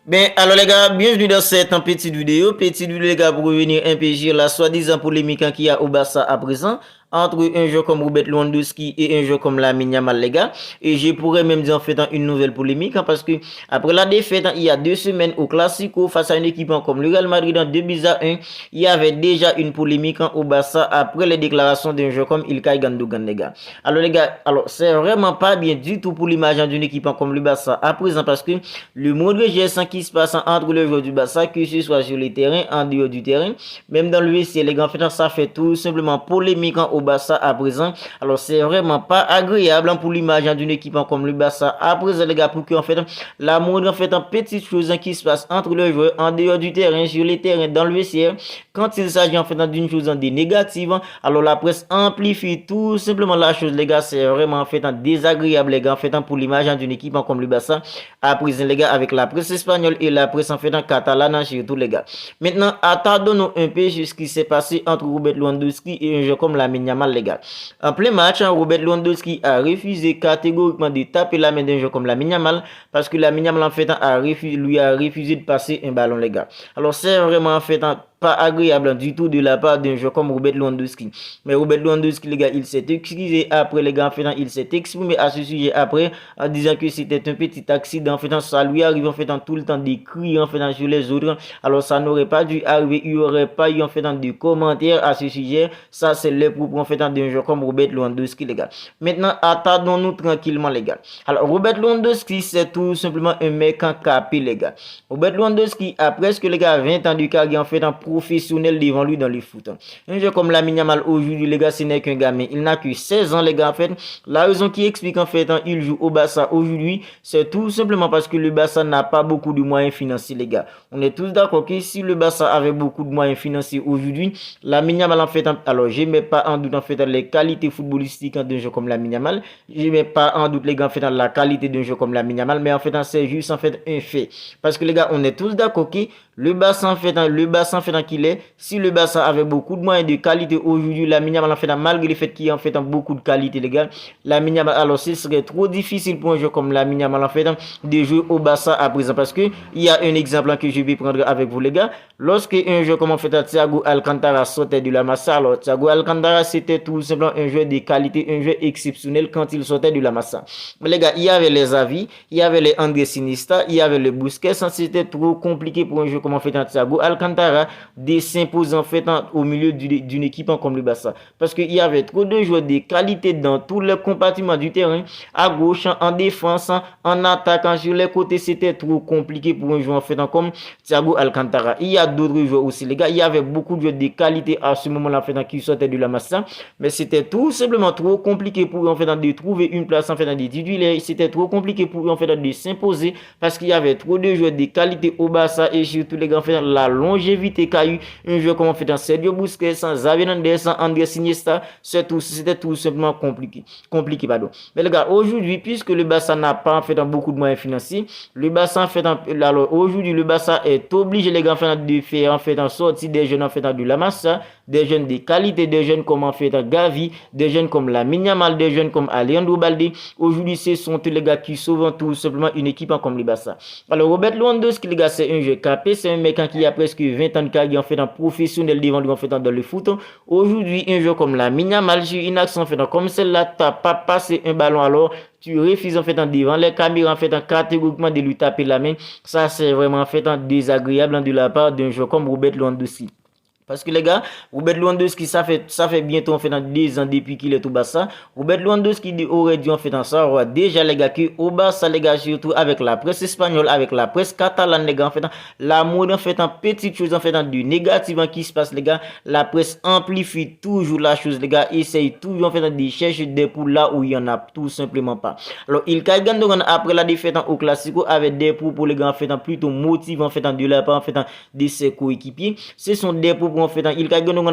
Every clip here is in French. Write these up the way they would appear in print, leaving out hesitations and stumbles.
Ben, alors les gars, bienvenue dans cette petite vidéo. Petite vidéo les gars pour revenir un peu sur la soi-disant polémique qu'il y a au Barça à présent entre un joueur comme Robert Lewandowski et un joueur comme Lamine Yamal les gars. Et je pourrais même dire en fait une nouvelle polémique parce que après la défaite il y a 2 semaines au Classico face à une équipe comme le Real Madrid en 2-1, il y avait déjà une polémique au Barça après les déclarations d'un joueur comme Ilkay Gundogan les gars. Alors les gars, alors c'est vraiment pas bien du tout pour l'image d'une équipe comme le Barça à présent parce que le mauvais geste qui se passe entre le joueur du Barça, que ce soit sur le terrain, en dehors du terrain, même dans le vestiaire, les gars, en fait, ça fait tout simplement polémique au Barça à présent. Alors, c'est vraiment pas agréable pour l'image d'une équipe comme le Barça à présent, les gars, pour que, en fait, la moindre, en fait, en petite chose qui se passe entre le joueur, en dehors du terrain, sur le terrain, dans le vestiaire, quand il s'agit, en fait, d'une chose négative, alors la presse amplifie tout simplement la chose, les gars, c'est vraiment, en fait, désagréable, les gars, en fait, pour l'image d'une équipe comme le Barça à présent, les gars, avec la presse espagnole et la presse en fait en catalan surtout les gars. Maintenant, attendons-nous un peu sur ce qui s'est passé entre Robert Lewandowski et un joueur comme Lamine Yamal les gars. En plein match, Robert Lewandowski a refusé catégoriquement de taper la main d'un joueur comme Lamine Yamal parce que Lamine Yamal en fait lui a refusé de passer un ballon les gars. Alors c'est vraiment en fait pas agréable du tout de la part d'un joueur comme Robert Lewandowski. Mais Robert Lewandowski, les gars, il s'est excusé après, les gars, en fait, il s'est exprimé à ce sujet après, en disant que c'était un petit accident, en fait, ça lui arrive, en fait, tout le temps de crier, en fait, sur les autres. Alors, ça n'aurait pas dû arriver, il n'y aurait pas eu, en fait, de commentaires à ce sujet. Ça, c'est les propos, en fait, d'un joueur comme Robert Lewandowski, les gars. Maintenant, attendons-nous tranquillement, les gars. Alors, Robert Lewandowski, c'est tout simplement un mec en capé, les gars. Robert Lewandowski a presque, les gars, 20 ans de carrière, en fait, professionnel devant lui dans le foot. Un jeu comme Lamine Yamal aujourd'hui, les gars, ce n'est qu'un gamin. Il n'a que 16 ans, les gars, en fait. La raison qui explique, en fait, il joue au Barça aujourd'hui, c'est tout simplement parce que le Barça n'a pas beaucoup de moyens financiers, les gars. On est tous d'accord que si le Barça avait beaucoup de moyens financiers aujourd'hui, Lamine Yamal, en fait, alors, je ne mets pas en doute, en fait, les qualités footballistiques d'un jeu comme Lamine Yamal. Je ne mets pas en doute, les gars, en fait, la qualité d'un jeu comme Lamine Yamal, mais en fait, c'est juste, en fait, un fait. Parce que, les gars, on est tous d'accord que le Barça, en fait, qu'il est, si le Barça avait beaucoup de moyens de qualité aujourd'hui, Lamine Yamal en fait, malgré le fait qu'il y a en fait beaucoup de qualité, les gars, Lamine Yamal, alors ce serait trop difficile pour un joueur comme Lamine Yamal en fait de jouer au Barça à présent parce que il y a un exemple que je vais prendre avec vous, les gars. Lorsque un joueur comme en fait Thiago Alcantara sortait de la Massa, alors Thiago Alcantara c'était tout simplement un joueur de qualité, un joueur exceptionnel quand il sortait de la Massa. Mais les gars, il y avait les avis, il y avait les André Sinista, il y avait le Busquets, c'était trop compliqué pour un joueur comme en fait Thiago Alcantara de s'imposer en fait au milieu d'une équipe comme le Barça. Parce qu'il y avait trop de joueurs de qualité dans tous les compartiments du terrain, à gauche, en défense, en attaque, sur les côtés, c'était trop compliqué pour un joueur en fait comme Thiago Alcantara. Il y a d'autres joueurs aussi, les gars. Il y avait beaucoup de joueurs de qualité à ce moment-là en fait qui sortaient de la Massa, mais c'était tout simplement trop compliqué pour eux en fait de trouver une place en fait des titulaires. C'était trop compliqué pour eux en fait de s'imposer parce qu'il y avait trop de joueurs de qualité au Barça et surtout les gars en fait la longévité qu'a eu un joueur comme en fait Sergio Busquets, Xavi Hernandez, André Iniesta, c'était tout simplement compliqué pardon. Mais les gars, aujourd'hui, puisque le Barça n'a pas en fait beaucoup de moyens financiers, le Barça en fait alors aujourd'hui le Barça est obligé les gars en fait de faire en fait en sortie des jeunes en fait de la Massa, des jeunes de qualité, des jeunes comme en fait Gavi, des jeunes comme Lamine Yamal, des jeunes comme Alejandro Balde. Aujourd'hui, ce sont tous les gars qui sauvent tout simplement une équipe comme le Barça. Alors Robert Lewandowski, les gars, c'est un joueur capé, c'est un mec qui a presque 20 ans de carrière en fait en professionnel devant lui en fait dans le foot. Aujourd'hui, un joueur comme Lamine Yamal sur une action en fait comme celle-là, t'as pas passé un ballon alors tu refuses en fait en devant les caméras en fait en catégoriquement de lui taper la main. Ça c'est vraiment en fait désagréable de la part d'un joueur comme Robert Lewandowski. Parce que les gars, Robert Lewandowski, ça fait bientôt en fait dans 2 ans depuis qu'il est au Barça. Robert Lewandowski aurait dû en fait en savoir déjà les gars que au Barça les gars surtout avec la presse espagnole, avec la presse catalane les gars en fait la mode en fait en petite chose en fait du négatif qui se passe les gars, la presse amplifie toujours la chose les gars, essaye toujours en fait de chercher des poules là où il y en a tout simplement pas. Alors Ilkay Gundogan après la défaite au Classico avait des propos les gars en fait plutôt motivants en fait de la part en fait de ses coéquipiers. Ce sont des propos pour en fait il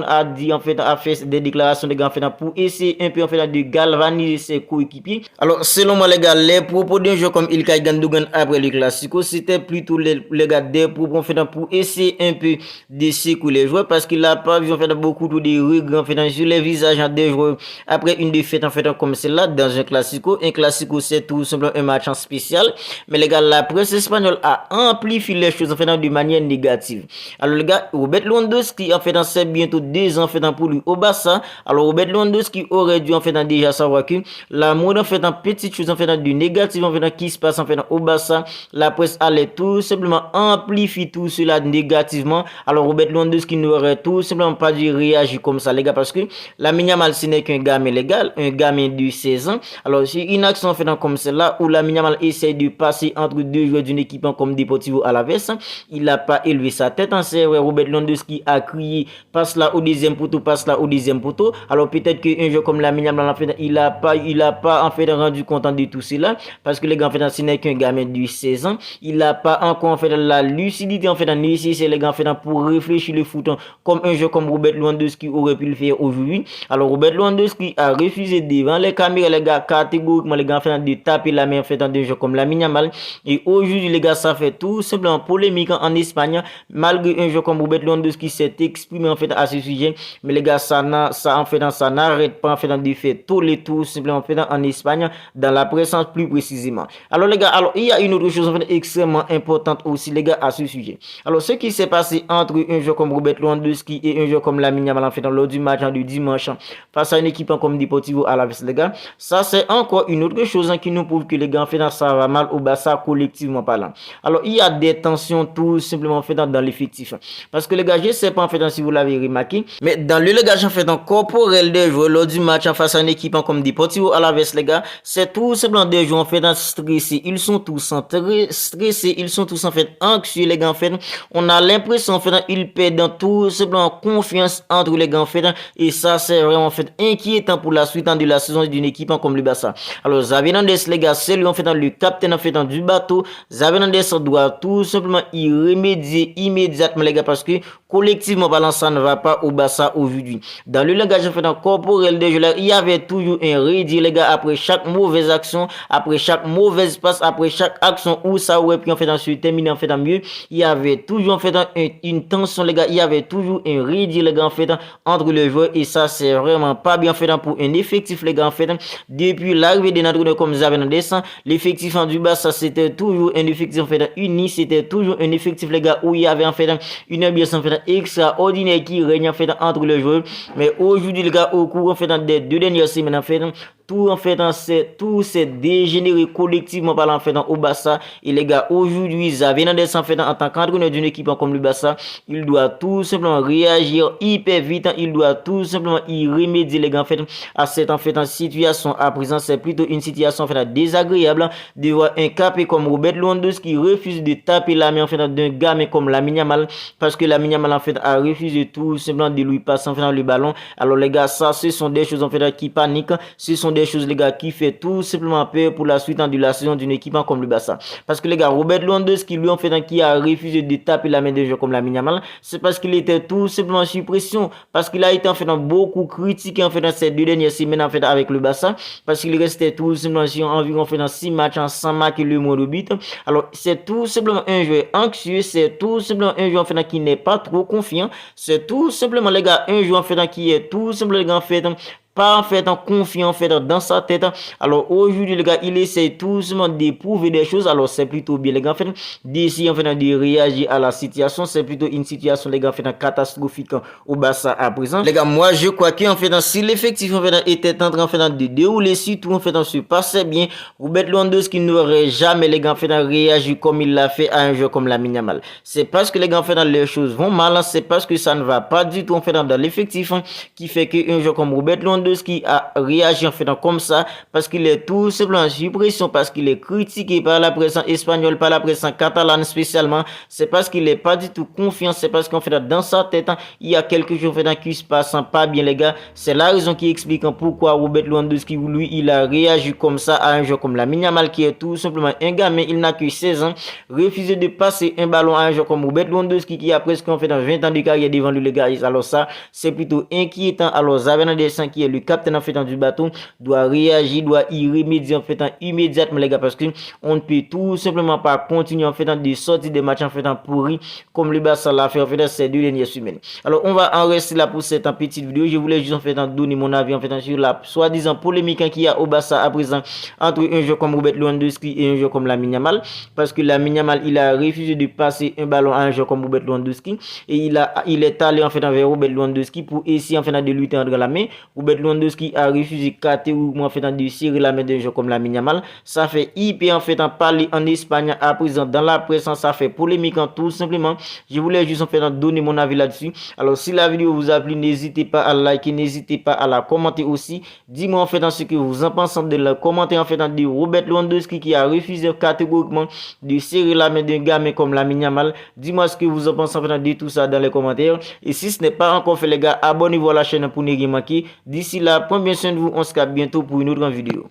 a dit en fait a fait des déclarations les gars en fait pour essayer un peu en fait de galvaniser ses coéquipiers. Alors selon moi les gars, les propos d'un jeu comme Ilkay Gundogan après le Classico, c'était plutôt les gars des propos en fait pour essayer un peu de secouer les joueurs parce qu'il a pas vu en fait beaucoup de regrets en fait sur les visages des joueurs après une défaite en fait comme celle-là dans un Classico. Un Classico c'est tout simplement un match en spécial, mais les gars la presse espagnole a amplifié les choses en fait de manière négative. Alors les gars, Robert Lewandowski en fait c'est bientôt 2 ans en fait pour lui au Barça. Alors Robert Lewandowski aurait dû en fait déjà savoir que la mode en fait en petite chose en fait du négatif en fait qui se passe en fait au Barça, la presse allait tout simplement amplifier tout cela négativement. Alors Robert Lewandowski n'aurait tout simplement pas dû réagir comme ça les gars parce que Lamine Yamal ce n'est qu'un gamin légal, un gamin de 16 ans. Alors c'est une action en fait comme celle-là où Lamine Yamal essaie de passer entre deux joueurs d'une équipe comme Deportivo Alaves, il n'a pas élevé sa tête en serre. Robert Lewandowski a crié passe là au deuxième poteau, passe là au deuxième poteau. Alors peut-être qu'un joueur comme Lamine Yamal en fait il a pas en fait rendu compte de tout cela parce que les gars en fait ce n'est qu'un gamin de 16 ans, il n'a pas encore en fait la lucidité en fait nécessaire les gars en fait pour réfléchir le foot comme un joueur comme Robert Lewandowski aurait pu le faire aujourd'hui. Alors Robert Lewandowski a refusé devant les caméras les gars catégoriquement les gars en fait de taper la main en fait d'un joueur comme Lamine Yamal et aujourd'hui les gars ça fait tout simplement polémique en Espagne malgré un joueur comme Robert Lewandowski s'est exprimé en fait à ce sujet, mais les gars ça n'arrête pas en fait de faire tous les tours simplement en fait en Espagne dans la presse plus précisément. Alors les gars, alors il y a une autre chose en fait extrêmement importante aussi les gars à ce sujet. Alors ce qui s'est passé entre un joueur comme Robert Lewandowski et un joueur comme Lamine Yamal en fait lors du match du dimanche face à une équipe comme Deportivo Alaves les gars, ça c'est encore une autre chose qui nous prouve que les gars en fait ça va mal au Barça collectivement parlant. Alors il y a des tensions tout simplement en fait dans l'effectif parce que les gars je sais pas en fait si vous l'avez remarqué, mais dans le langage en fait corporel des joueurs lors du match en face à une équipe comme Deportivo Alaves les gars, c'est tout simplement des joueurs en fait stressés, ils sont tous très stressés, ils sont tous en fait anxieux les gars en fait, on a l'impression en fait ils perdent tout simplement confiance entre les gars en fait et ça c'est vraiment en fait inquiétant pour la suite de la saison d'une équipe comme le Barça. Alors Xavi Hernandez les gars, c'est lui en fait le capitaine en fait du bateau. Xavi Hernandez doit tout simplement y remédier immédiatement les gars parce que collectivement parlant ça ne va pas au Barça aujourd'hui. Dans le langage en fait corporel des joueurs, il y avait toujours un redit les gars après chaque mauvaise action, après chaque mauvaise passe, après chaque action où ça aurait pu en fait se terminer en fait mieux, il y avait toujours en fait une tension les gars, il y avait toujours un redit les gars en fait entre les joueurs et ça c'est vraiment pas bien fait pour un effectif les gars en fait. Depuis l'arrivée de notre comme Xavi Hernandez, l'effectif du Barça c'était toujours un effectif en fait uni, c'était toujours un effectif les gars où il y avait en fait une ambiance en fait extraordinaire qui règne en fait entre les joueurs. Mais aujourd'hui les gars au cours en fait des 2 dernières semaines en fait tout en fait tout s'est dégénéré collectivement parlant en fait au Barça et les gars aujourd'hui Xavi Hernandez en fait en tant qu'entraîneur d'une équipe comme le Barça, il doit tout simplement réagir hyper vite, il doit tout simplement y remédier les gars en fait à cette en fait situation à présent. C'est plutôt une situation en fait désagréable de voir un capé comme Robert Lewandowski qui refuse de taper la main en fait d'un gamin comme Lamine Yamal parce que Lamine Yamal en fait a refusé tout simplement de lui passer en fait le ballon. Alors les gars, ça ce sont des choses en fait qui paniquent, ce sont des choses les gars qui fait tout simplement peur pour la suite de la saison d'une équipe comme le Barça. Parce que les gars, Robert Lewandowski lui en fait qui a refusé de taper la main des joueurs comme Lamine Yamal, c'est parce qu'il était tout simplement sous pression, parce qu'il a été en fait beaucoup critiqué en fait dans ces 2 dernières semaines en fait avec le Barça, parce qu'il restait tout simplement sur environ en fait dans 6 matchs sans marquer le moins de but. Alors c'est tout simplement un joueur anxieux, c'est tout simplement un joueur en fait qui n'est pas trop confiant, c'est tout simplement les gars un joueur en fait qui est tout simplement les gars en fait pas en fait en confiant en fait dans sa tête. Alors aujourd'hui les gars, il essaie tout simplement d'éprouver des choses. Alors c'est plutôt bien les gars en fait d'essayer en fait de réagir à la situation. C'est plutôt une situation les gars en fait catastrophique au Barça à présent. Les gars, moi je crois que en fait si l'effectif en fait était en train en fait de dérouler, si tout en fait se passait bien, Robert Lewandowski n'aurait jamais les gars en fait réagi comme il l'a fait à un jeu comme Lamine Yamal. C'est parce que les gars en fait les choses vont mal, c'est parce que ça ne va pas du tout en fait dans l'effectif qui fait que un jeu comme Robert Lewandowski Lewandowski a réagi en fait comme ça parce qu'il est tout simplement sous pression, parce qu'il est critiqué par la presse espagnole, par la presse catalane spécialement. C'est parce qu'il n'est pas du tout confiant, c'est parce qu'en fait dans sa tête il y a quelque chose en fait qui se passe pas bien les gars. C'est la raison qui explique pourquoi Robert Lewandowski lui il a réagi comme ça à un joueur comme Lamine Yamal qui est tout simplement un gamin, il n'a que 16 ans, refuser de passer un ballon à un joueur comme Robert Lewandowski qui a presque en fait 20 ans de carrière devant lui les gars. Alors ça c'est plutôt inquiétant. Alors Xavi Hernandez qui est le capitaine en fait du bateau doit réagir, doit y remédier en fait immédiatement les gars, parce que on ne peut tout simplement pas continuer en fait de sortir des matchs en fait pourris comme le Barça l'a fait en fait ces 2 dernières semaines. Alors on va en rester là pour cette petite vidéo. Je voulais juste en fait donner mon avis en fait sur la soi-disant polémique qu'il y a au Barça à présent entre un joueur comme Robert Lewandowski et un joueur comme Lamine Yamal, parce que Lamine Yamal il a refusé de passer un ballon à un joueur comme Robert Lewandowski et il est allé en fait vers Robert Lewandowski pour essayer en fait de lui tendre la main. Robert Lewandowski a refusé catégoriquement en fait de serrer la main d'un joueur comme Lamine Yamal. Ça fait hyper en fait en parler en Espagne à présent dans la presse, ça fait polémique en tout simplement. Je voulais juste en fait donner mon avis là-dessus. Alors si la vidéo vous a plu, n'hésitez pas à liker, n'hésitez pas à la commenter aussi. Dis-moi en fait ce que vous en pensez de la commenter en fait de Robert Lewandowski qui a refusé catégoriquement de serrer la main d'un gamin comme Lamine Yamal. Dis-moi ce que vous en pensez en fait de tout ça dans les commentaires. Et si ce n'est pas encore fait les gars, abonnez-vous à la chaîne pour ne rien manquer. D'ici là, prenez bien soin de vous, on se capte bientôt pour une autre vidéo.